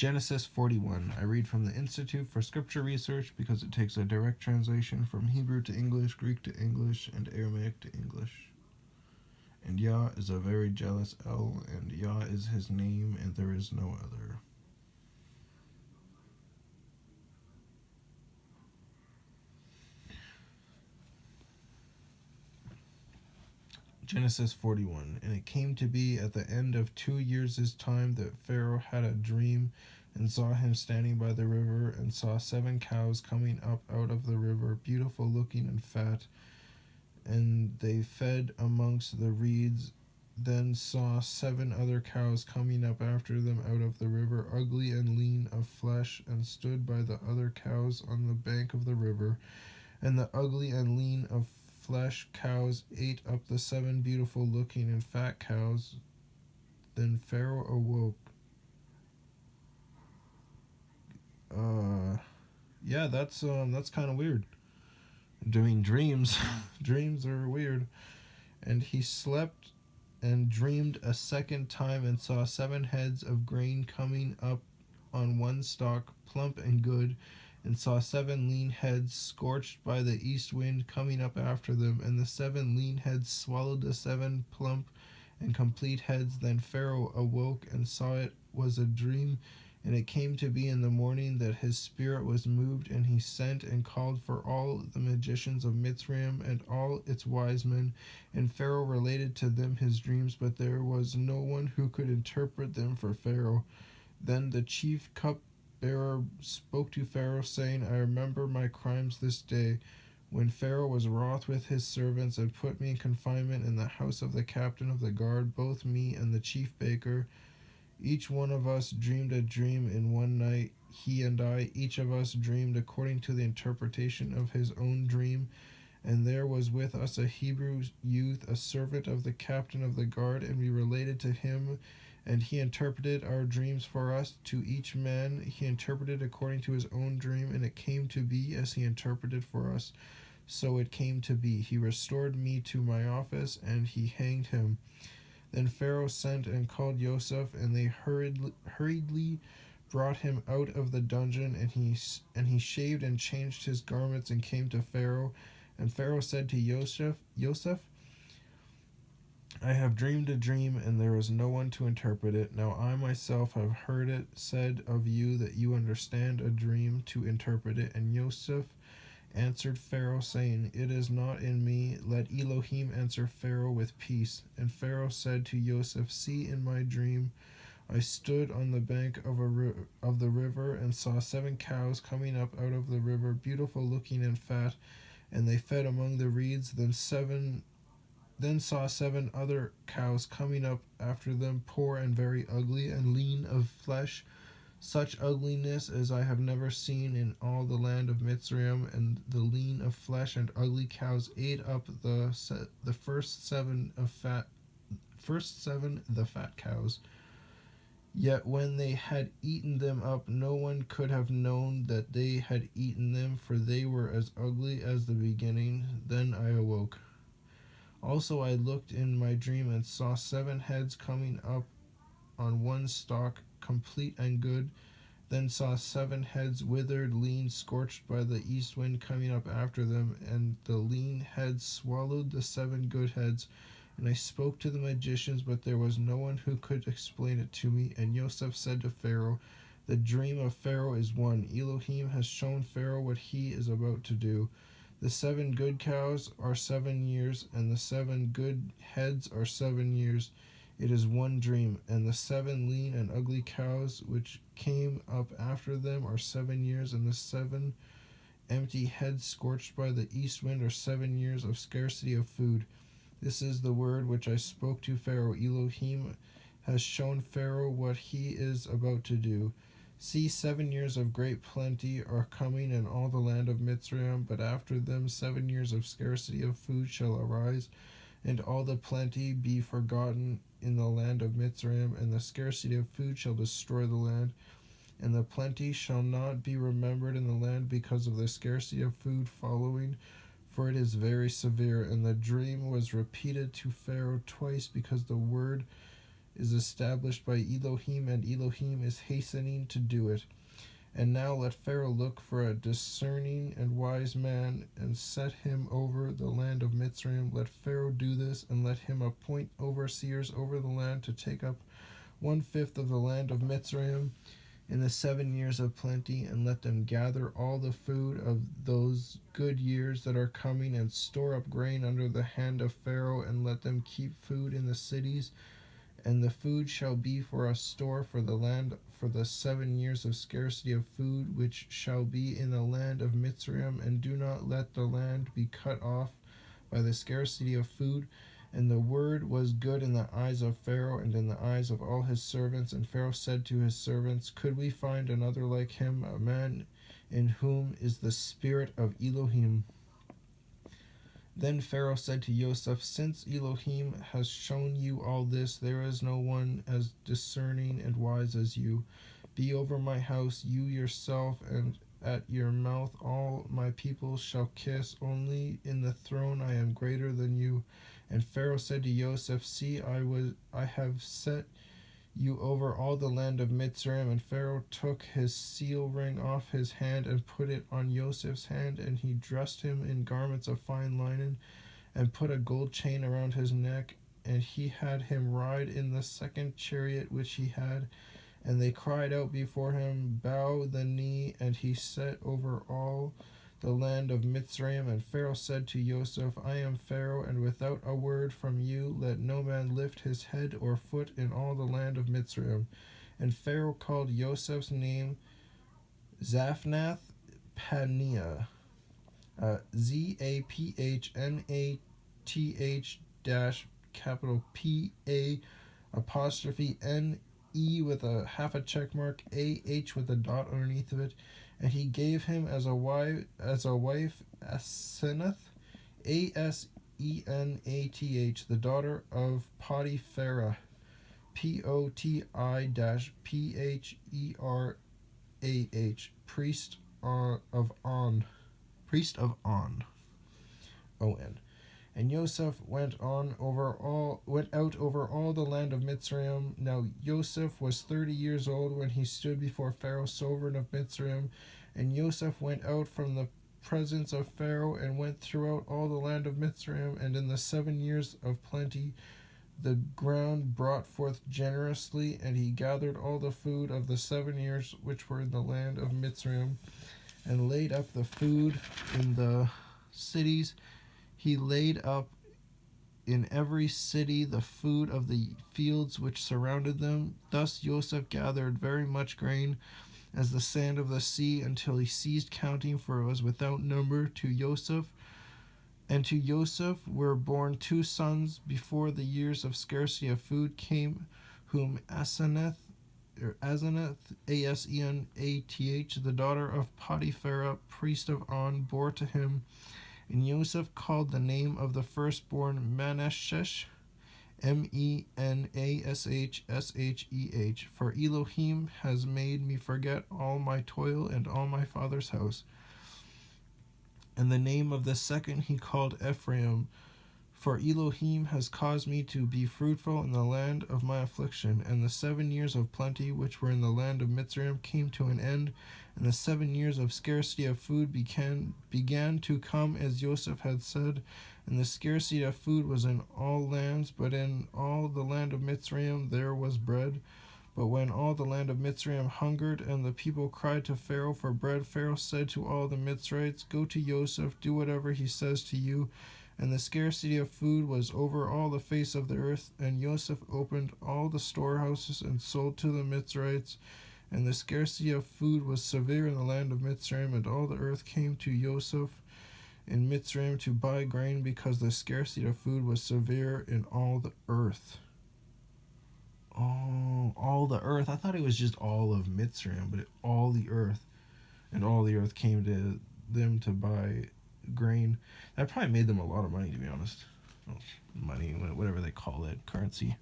Genesis 41. I read from the Institute for Scripture Research because it takes a direct translation from Hebrew to English, Greek to English, and Aramaic to English. And Yah is a very jealous El, and Yah is his name, and there is no other. Genesis 41. And it came to be at the end of 2 years' time that Pharaoh had a dream, and saw him standing by the river, and saw 7 cows coming up out of the river, beautiful looking and fat, and they fed amongst the reeds. Then saw 7 other cows coming up after them out of the river, ugly and lean of flesh, and stood by the other cows on the bank of the river. And the ugly and lean of flesh cows ate up the 7 beautiful looking and fat cows. Then Pharaoh awoke. That's kind of weird. Doing dreams. Dreams are weird. And he slept and dreamed a second time, and saw 7 heads of grain coming up on one stalk, plump and good, and saw 7 lean heads scorched by the east wind coming up after them, and the 7 lean heads swallowed the 7 plump and complete heads. Then Pharaoh awoke and saw it was a dream. And it came to be in the morning that his spirit was moved, and he sent and called for all the magicians of Mitzrayim and all its wise men. And Pharaoh related to them his dreams, but there was no one who could interpret them for Pharaoh. Then the chief cupbearer spoke to Pharaoh, saying, I remember my crimes this day, when Pharaoh was wroth with his servants, and put me in confinement in the house of the captain of the guard, both me and the chief baker. Each one of us dreamed a dream in one night, he and I. Each of us dreamed according to the interpretation of his own dream. And there was with us a Hebrew youth, a servant of the captain of the guard, and we related to him, and he interpreted our dreams for us. To each man he interpreted according to his own dream, and it came to be as he interpreted for us. So it came to be. He restored me to my office, and he hanged him. Then Pharaoh sent and called Joseph, and they hurriedly brought him out of the dungeon, and he shaved and changed his garments and came to Pharaoh. And Pharaoh said to Joseph, I have dreamed a dream, and there is no one to interpret it. Now I myself have heard it said of you that you understand a dream to interpret it. And Joseph answered Pharaoh, saying, It is not in me. Let Elohim answer Pharaoh with peace. And Pharaoh said to Joseph, See, in my dream I stood on the bank of the river, and saw 7 cows coming up out of the river, beautiful looking and fat, and they fed among the reeds. Then saw 7 other cows coming up after them, poor and very ugly, and lean of flesh, such ugliness as I have never seen in all the land of Mitzrayim. And the lean of flesh and ugly cows ate up the first seven the fat cows. Yet when they had eaten them up, no one could have known that they had eaten them, for they were as ugly as the beginning. Then I awoke. Also I looked in my dream, and saw 7 heads coming up on one stalk, complete and good. Then saw 7 heads withered, lean, scorched by the east wind coming up after them, and the lean heads swallowed the 7 good heads. And I spoke to the magicians, but there was no one who could explain it to me. And Joseph said to Pharaoh, The dream of Pharaoh is one. Elohim has shown Pharaoh what he is about to do. The 7 good cows are 7 years, and the 7 good heads are 7 years. It is one dream. And the 7 lean and ugly cows which came up after them are 7 years, and the 7 empty heads scorched by the east wind are 7 years of scarcity of food. This is the word which I spoke to Pharaoh. Elohim has shown Pharaoh what he is about to do. See, 7 years of great plenty are coming in all the land of Mitzrayim, but after them 7 years of scarcity of food shall arise, and all the plenty be forgotten in the land of Mitzrayim, and the scarcity of food shall destroy the land, and the plenty shall not be remembered in the land because of the scarcity of food following, for it is very severe. And the dream was repeated to Pharaoh twice, because the word is established by Elohim, and Elohim is hastening to do it. And now let Pharaoh look for a discerning and wise man, and set him over the land of Mitzrayim. Let Pharaoh do this, and let him appoint overseers over the land to take up 1/5 of the land of Mitzrayim in the 7 years of plenty, and let them gather all the food of those good years that are coming, and store up grain under the hand of Pharaoh, and let them keep food in the cities. And the food shall be for a store for the land for the 7 years of scarcity of food, which shall be in the land of Mitzrayim. And do not let the land be cut off by the scarcity of food. And the word was good in the eyes of Pharaoh and in the eyes of all his servants. And Pharaoh said to his servants, Could we find another like him, a man in whom is the spirit of Elohim? Then Pharaoh said to Joseph, Since Elohim has shown you all this, there is no one as discerning and wise as you. Be over my house, you yourself, and at your mouth all my people shall kiss. Only in the throne I am greater than you. And Pharaoh said to Joseph, See, I have set you over all the land of Mitzrayim. And Pharaoh took his seal ring off his hand and put it on Joseph's hand, and he dressed him in garments of fine linen and put a gold chain around his neck, and he had him ride in the second chariot which he had. And they cried out before him, Bow the knee, and he set over all the land of Mitzrayim. And Pharaoh said to Joseph, I am Pharaoh, and without a word from you let no man lift his head or foot in all the land of Mitzrayim. And Pharaoh called Joseph's name Zaphnath Paneah, Zaphnath dash capital P-A apostrophe N-E with a half a check mark, A-H with a dot underneath of it. And he gave him as a wife Asenath, Asenath, the daughter of Potipharah, Poti-Pherah, priest of On, O-N. And Joseph went out over all the land of Mitzrayim. Now Joseph was 30 years old when he stood before Pharaoh, sovereign of Mitzrayim. And Joseph went out from the presence of Pharaoh and went throughout all the land of Mitzrayim. And in the 7 years of plenty the ground brought forth generously, and he gathered all the food of the 7 years which were in the land of Mitzrayim, and laid up the food in the cities. He laid up in every city the food of the fields which surrounded them. Thus Joseph gathered very much grain, as the sand of the sea, until he ceased counting, for it was without number to Joseph. And to Joseph were born 2 sons before the years of scarcity of food came, whom Asenath, Asenath, the daughter of Potipharah, priest of On, bore to him. And Joseph called the name of the firstborn Manasseh, Menashsheh, for Elohim has made me forget all my toil and all my father's house. And the name of the second he called Ephraim, for Elohim has caused me to be fruitful in the land of my affliction. And the 7 years of plenty which were in the land of Mitzrayim came to an end, and the 7 years of scarcity of food began to come, as Joseph had said. And the scarcity of food was in all lands, but in all the land of Mitzrayim there was bread. But when all the land of Mitzrayim hungered, and the people cried to Pharaoh for bread, Pharaoh said to all the Mitzrites, Go to Joseph, do whatever he says to you. And the scarcity of food was over all the face of the earth. And Joseph opened all the storehouses and sold to the Mitzrites. And the scarcity of food was severe in the land of Mitzrayim, and all the earth came to Joseph in Mitzrayim to buy grain, because the scarcity of food was severe in all the earth. Oh, all the earth. I thought it was just all of Mitzrayim, but all the earth. And all the earth came to them to buy grain. That probably made them a lot of money, to be honest. Money, whatever they call it, currency.